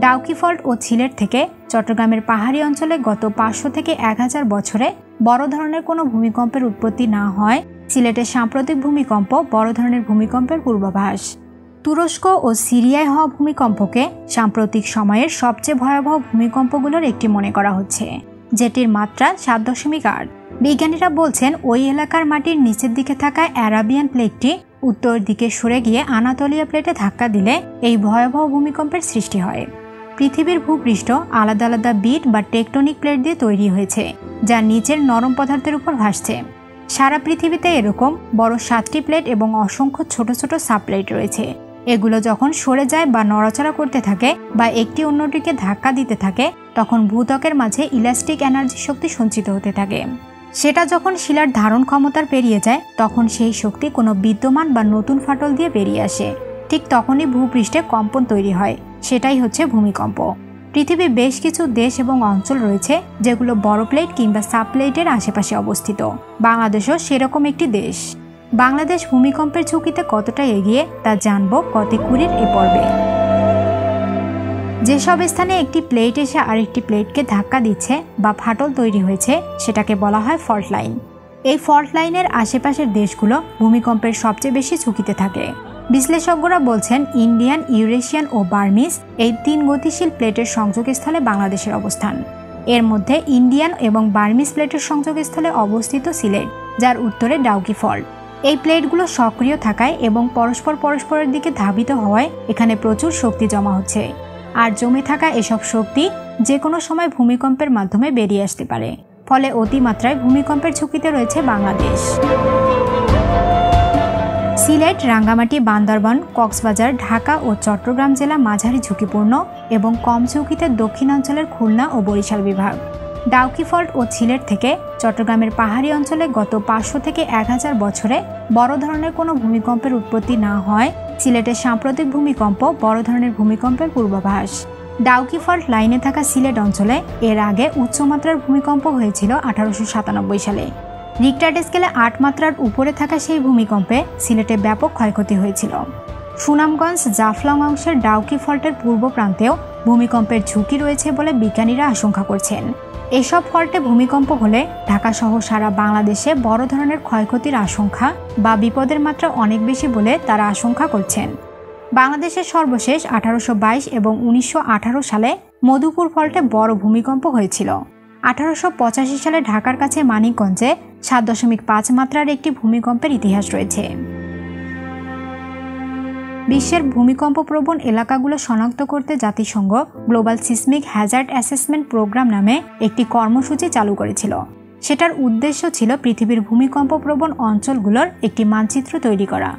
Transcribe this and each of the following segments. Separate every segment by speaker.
Speaker 1: Dawki fault ও সিলেট থেকে চট্টগ্রামের পাহাড়ি অঞ্চলে গত 500 থেকে 1000 বছরে বড় ধরনের কোনো ভূমিকম্পের উৎপত্তি না হয় সিলেটের সাম্প্রতিক ভূমিকম্প বড় ধরনের ভূমিকম্পের পূর্বাভাস। তুরস্ক ও সিরিয়ায় হওয়া ভূমিকম্পকে সাম্প্রতিক সময়ের সবচেয়ে ভয়াবহ ভূমিকম্পগুলোর একটি মনে করা হচ্ছে, যেটির মাত্রা 7.8। বিজ্ঞানীরা বলছেন ওই এলাকার মাটির নিচের দিকে থাকা অ্যারাবিয়ান প্লেটটি উত্তর দিকে সরে গিয়ে আনাতোলিয়া প্লেটে ধাক্কা দিলে এই ভয়াবহ ভূমিকম্পের সৃষ্টি হয়। পৃথিবীর ভূপৃষ্ঠ আলাদা আলাদা বিট বা টেকটনিক প্লেট দিয়ে তৈরি হয়েছে, যা নিচের নরম পদার্থের উপর ভাসছে। সারা পৃথিবীতে এরকম বড় 7টি প্লেট এবং অসংখ্য ছোট ছোট সাবপ্লেট রয়েছে। এগুলো যখন সরে যায় বা নড়াচড়া করতে থাকে বা একটি অন্যটিকে ধাক্কা দিতে থাকে, তখন ভূত্বকের মাঝে ইলাস্টিক এনার্জি শক্তি সঞ্চিত হতে থাকে। সেটা যখন শিলার ধারণ ক্ষমতার পেরিয়ে যায়, তখন সেই শক্তি কোনো বিদ্যমান বা নতুন ফাটল দিয়ে বেরিয়ে আসে। ঠিক তখনই ভূপৃষ্ঠে কম্পন তৈরি হয়, সেটাই হচ্ছে ভূমিকম্প। পৃথিবীর বেশ কিছু দেশ এবং অঞ্চল রয়েছে যেগুলো বড় প্লেট কিংবা সাবপ্লেটের আশেপাশে অবস্থিত। বাংলাদেশও সেরকম একটি দেশ। বাংলাদেশ ভূমিকম্পের ঝুঁকিতে কতটা এগিয়ে তা জানব কতিকুরির এ পর্বে। যেসব স্থানে একটি প্লেট এসে আরেকটি প্লেটকে ধাক্কা দিচ্ছে বা ফাটল তৈরি হয়েছে সেটাকে বলা হয় ফল্ট লাইন। এই ফল্ট লাইনের আশেপাশের দেশগুলো ভূমিকম্পের সবচেয়ে বেশি ঝুঁকিতে থাকে। বিশ্লেষকরা বলছেন ইন্ডিয়ান, ইউরেশিয়ান ও বার্মিজ এই 3 গতিশীল প্লেটের সংযোগস্থলে বাংলাদেশের অবস্থান। এর মধ্যে ইন্ডিয়ান এবং বার্মিজ প্লেটের সংযোগস্থলে অবস্থিত সিলেট, যার উত্তরে ডাউকি ফল্ট। এই প্লেটগুলো সক্রিয় থাকায় এবং পরস্পরের দিকে ধাবিত হওয়ায় এখানে প্রচুর শক্তি জমা হচ্ছে। আর জমে থাকা এসব শক্তি যে কোনো সময় ভূমিকম্পের মাধ্যমে বেরিয়ে আসতে পারে। ফলে অতিমাত্রায় ভূমিকম্পের ঝুঁকিতে রয়েছে বাংলাদেশ। সিলেট, রাঙ্গামাটি, বান্দরবান, কক্সবাজার, ঢাকা ও চট্টগ্রাম জেলা মাঝারি ঝুঁকিপূর্ণ এবং কম ঝুঁকিতে দক্ষিণাঞ্চলের খুলনা ও বরিশাল বিভাগ। ডাউকি ফল্ট ও সিলেট থেকে চট্টগ্রামের পাহাড়ি অঞ্চলে গত 500 থেকে 1000 বছরে বড় ধরনের কোনো ভূমিকম্পের উৎপত্তি না হয় সিলেটের সাম্প্রতিক ভূমিকম্প বড় ধরনের ভূমিকম্পের পূর্বাভাস। ডাউকি ফল্ট লাইনে থাকা সিলেট অঞ্চলে এর আগে উচ্চমাত্রার ভূমিকম্প হয়েছিল 1897 সালে। রিক্টার স্কেলে 8 মাত্রার উপরে থাকা সেই ভূমিকম্পে সিলেটে ব্যাপক ক্ষয়ক্ষতি হয়েছিল। সুনামগঞ্জ, জাফলং অংশের ডাউকি ফল্টের পূর্ব প্রান্তেও ভূমিকম্পের ঝুঁকি রয়েছে বলে বিজ্ঞানীরা আশঙ্কা করছেন। এসব ফল্টে ভূমিকম্প হলে ঢাকাসহ সারা বাংলাদেশে বড় ধরনের ক্ষয়ক্ষতির আশঙ্কা বা বিপদের মাত্রা অনেক বেশি বলে তারা আশঙ্কা করছেন। বাংলাদেশের সর্বশেষ 1822 এবং 1918 সালে মধুপুর ফল্টে বড় ভূমিকম্প হয়েছিল। 1885 সালে ঢাকার কাছে মানিকগঞ্জে 7.5 মাত্রার একটি ভূমিকম্পের ইতিহাস রয়েছে। বিশ্বের ভূমিকম্প প্রবণ এলাকাগুলো শনাক্ত করতে জাতিসংঘ global seismic hazard assessment programme নামে একটি কর্মসূচি চালু করেছিল। সেটার উদ্দেশ্য ছিল পৃথিবীর ভূমিকম্প প্রবণ অঞ্চলগুলোর একটি মানচিত্র তৈরি করা,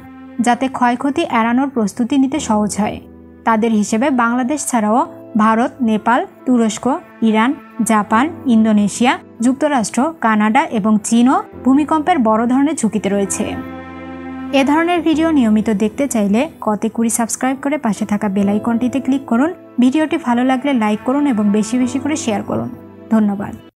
Speaker 1: যাতে ক্ষয়ক্ষতি এড়ানোর প্রস্তুতি নিতে সহজ হয়। তাদের হিসেবে বাংলাদেশ ছাড়াও ভারত, নেপাল, তুরস্ক, ইরান, জাপান, ইন্দোনেশিয়া, যুক্তরাষ্ট্র, কানাডা এবং চীনও ভূমিকম্পের বড় ধরনের ঝুঁকিতে রয়েছে। এ ধরনের ভিডিও নিয়মিত দেখতে চাইলে কতিকুরি সাবস্ক্রাইব করে পাশে থাকা বেল আইকনটিতে ক্লিক করুন। ভিডিওটি ভালো লাগলে লাইক করুন এবং বেশি বেশি করে শেয়ার করুন। ধন্যবাদ।